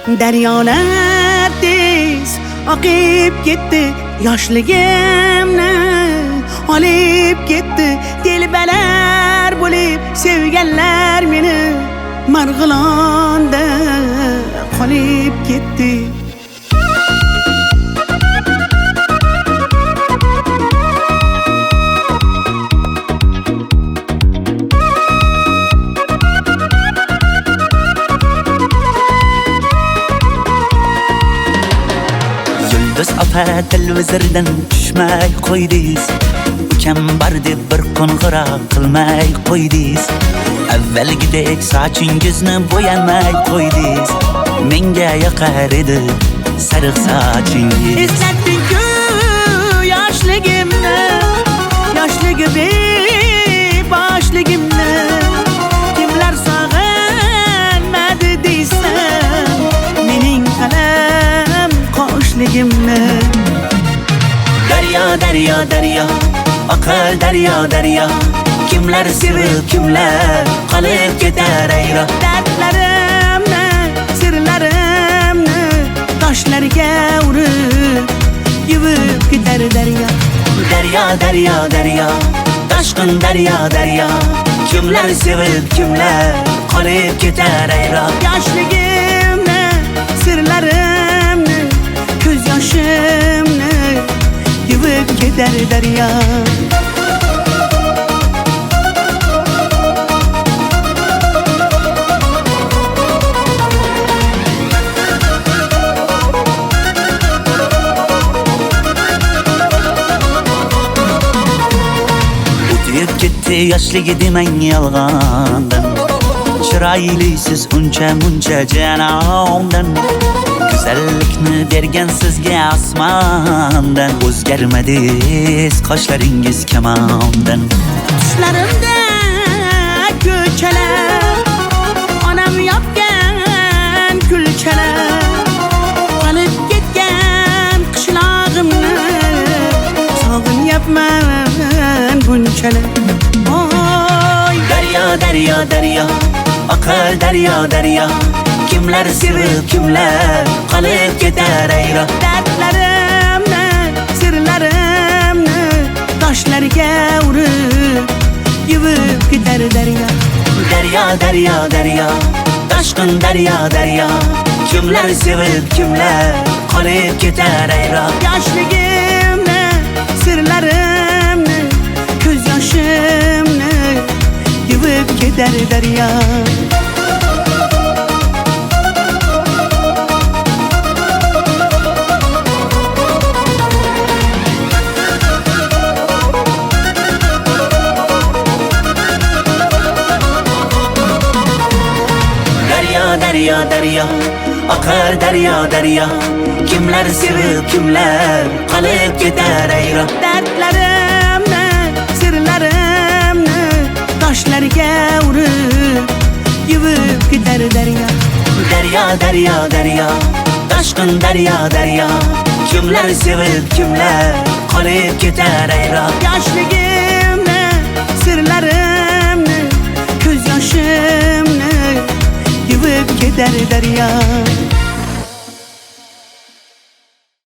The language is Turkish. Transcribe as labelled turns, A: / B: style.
A: Deryolar tez oqib ketdi, yoshligimni olib ketdi. Telbalar bo'lib sevganlar meni Marg'ilonda qolib ketdi.
B: Biz opa televizordan tushmay qo'ydingiz. Ukam bor deb bir qo'ng'iroq qilmay qo'ydingiz. Avvalgidek sochingizni bo'yamay qo'ydingiz. Menga yoqar edi sariq sochingiz.
A: Eslatding-ku yoshligimni, boshligimni. Kimlar sog'inmadi deysan, mening qalam qoshligimni. Daryo, daryo, oqar daryo. Kimlar sevib, kimlar qolib ketar ayro. Dardlarimni, sirlarimni toshlarga urib yuvib ketar daryo. Daryo, toshqin daryo. Kimlar sevib, kimlar qolib ketar ayro. Yoshligimni, sirlarimni, ko'z yoshimni yuvib ketar daryo.
B: O'tib ketdi yoshligi demang yolg'ondan. Chiroylisiz uncha janomdan. Go'zallikni bergan sizga osmondan. O'zgarmadingiz qoshlaringiz kamondan.
A: Tushlarimda ko'chalar, onam yopgan kulchalar. Qolib ketgan qishlog'imni sog'inyapman bunchalar. Oy daryo, oqar daryo. Kimlar sevib, kimlar qolib ketar ayro. Dardlarimni, sirlarimni toshlarga urib yuvib ketar daryo. Daryo, toshqin daryo. Kimlar sevib, kimlar qolib ketar ayro. Yoshligimni, sirlarimni, ko'z yoshimni yuvib ketar daryo. Daryo, oqar daryo. Kimlar sevib, kimlar qolib ketar ayro. Dardlarimni, sirlarimni toshlarga urib yuvib ketar daryo. Daryo, toshqin daryo. Kimlar sevib, kimlar qolib ketar ayro. Yoshligimni, sirlarimni, ko'z yoshimni yuvib ketar daryo.